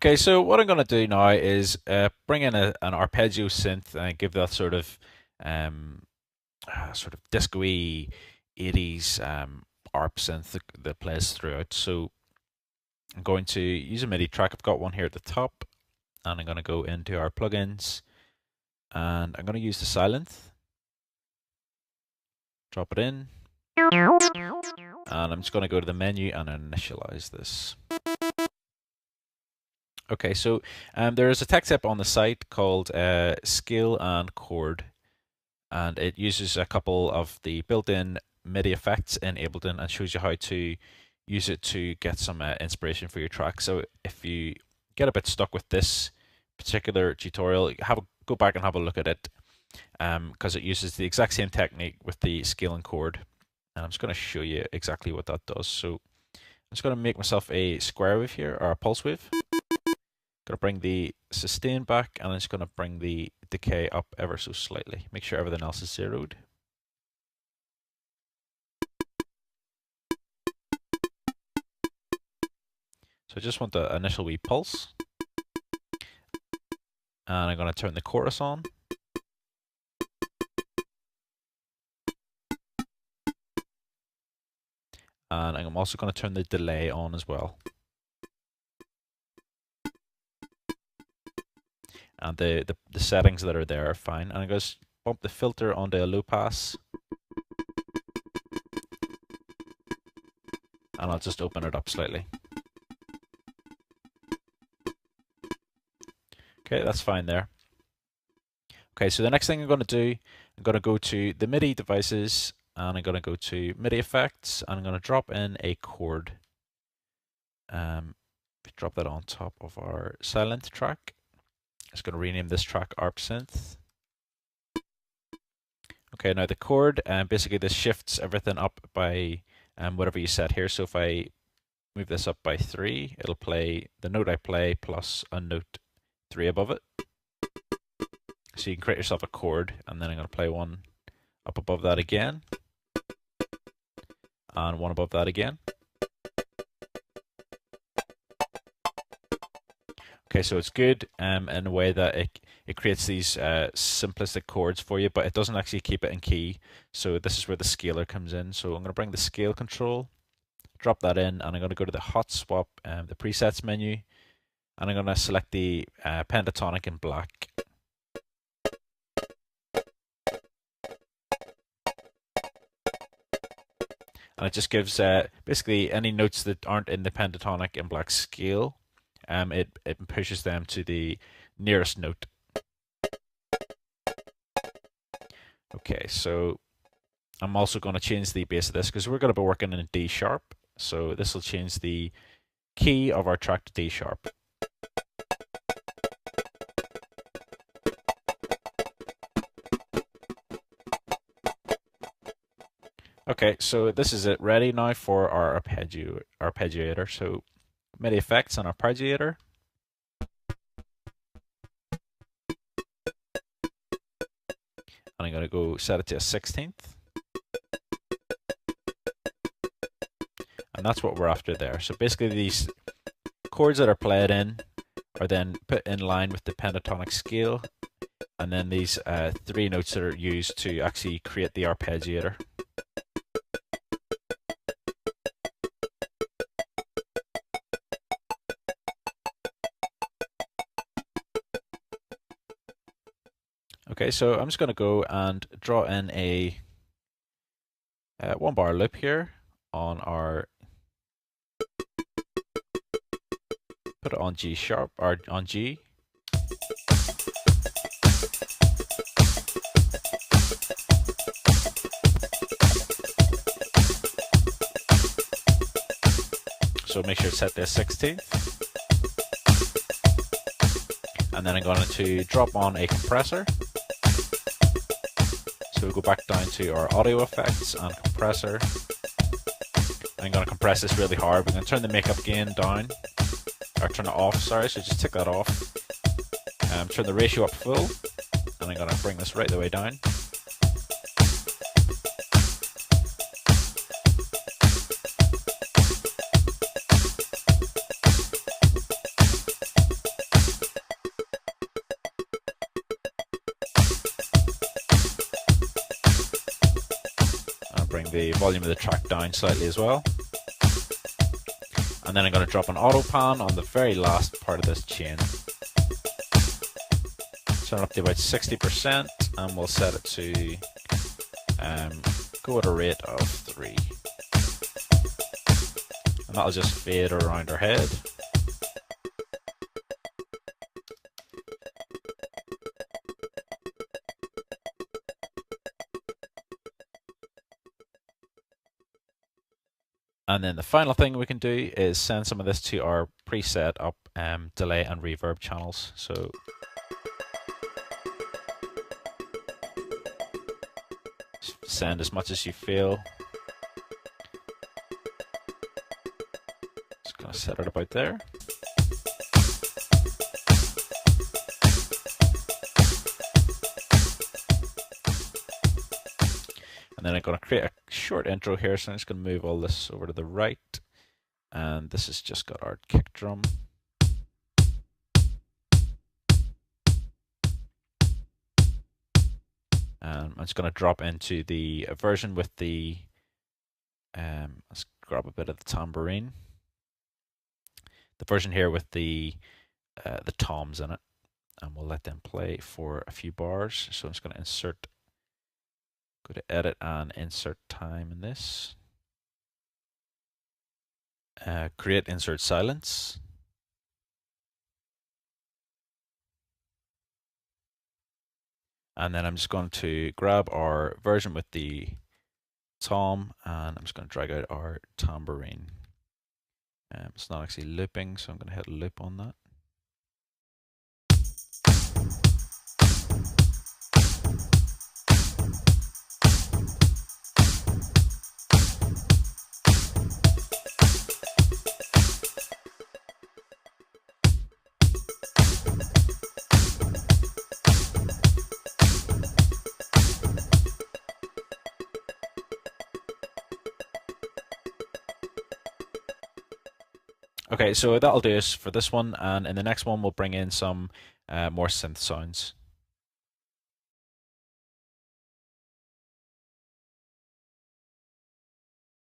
Okay, so what I'm going to do now is bring in an arpeggio synth and give that um, sort of disco-y 80s ARP synth that plays throughout. So I'm going to use a MIDI track. I've got one here at the top, and I'm going to go into our plugins, and I'm going to use the Silent. Drop it in, and I'm just going to go to the menu and initialize this. Okay, so there is a tech tip on the site called Scale and Chord, and it uses a couple of the built-in MIDI effects in Ableton and shows you how to use it to get some inspiration for your track. So if you get a bit stuck with this particular tutorial, go back and have a look at it, because it uses the exact same technique with the scale and chord. And I'm just going to show you exactly what that does. So I'm just going to make myself a square wave here, or a pulse wave. Going to bring the sustain back, and I'm just going to bring the decay up ever so slightly. Make sure everything else is zeroed. So I just want the initial wee pulse. And I'm going to turn the chorus on. And I'm also going to turn the delay on as well. And the settings that are there are fine. And I'm going to bump the filter onto a low pass. And I'll just open it up slightly. Okay, that's fine there. Okay, so the next thing I'm going to do, I'm going to go to the MIDI devices, and I'm going to go to MIDI effects, and I'm going to drop in a chord. Drop that on top of our silent track. I'm just going to rename this track ARP Synth. Okay, now the chord, basically this shifts everything up by whatever you set here. So if I move this up by 3, it'll play the note I play plus a note 3 above it. So you can create yourself a chord, and then I'm going to play one up above that again, and one above that again. Okay, so it's good in a way that it creates these simplistic chords for you, but it doesn't actually keep it in key. So this is where the scaler comes in. So I'm going to bring the scale control, drop that in, and I'm going to go to the hot swap, the presets menu, and I'm going to select the pentatonic in black. And it just gives basically any notes that aren't in the pentatonic in black scale, it pushes them to the nearest note. Okay, so I'm also going to change the bass of this because we're going to be working in D sharp. So this will change the key of our track to D sharp. Okay, so this is it ready now for our arpeggiator. So MIDI effects on arpeggiator. And I'm going to go set it to a 16th. And that's what we're after there. So basically these chords that are played in are then put in line with the pentatonic scale. And then these 3 notes that are used to actually create the arpeggiator. Okay, so I'm just going to go and draw in a 1 bar loop here on our, put it on G sharp, or on G. So make sure it's set to 16th. And then I'm going to drop on a compressor. So we'll go back down to our audio effects and compressor. I'm going to compress this really hard. We're going to turn the makeup gain down, or turn it off, sorry, so just tick that off. Turn the ratio up full, and I'm going to bring this right the way down. bring the volume of the track down slightly as well. And then I'm going to drop an auto pan on the very last part of this chain. Turn it up to about 60% and we'll set it to go at a rate of 3. And that'll just fade around our head. And then the final thing we can do is send some of this to our preset up delay and reverb channels. So send as much as you feel. Just gonna set it about there. And then I'm going to create a short intro here, so I'm just going to move all this over to the right. And this has just got our kick drum. I'm just going to drop into the version with the, let's grab a bit of the tambourine. The version here with the toms in it. And we'll let them play for a few bars. So I'm just going to insert, go to edit and insert time in this. Create insert silence. And then I'm just going to grab our version with the tom and I'm just going to drag out our tambourine. It's not actually looping, so I'm going to hit loop on that. Okay, so that'll do us for this one, and in the next one we'll bring in some more synth sounds.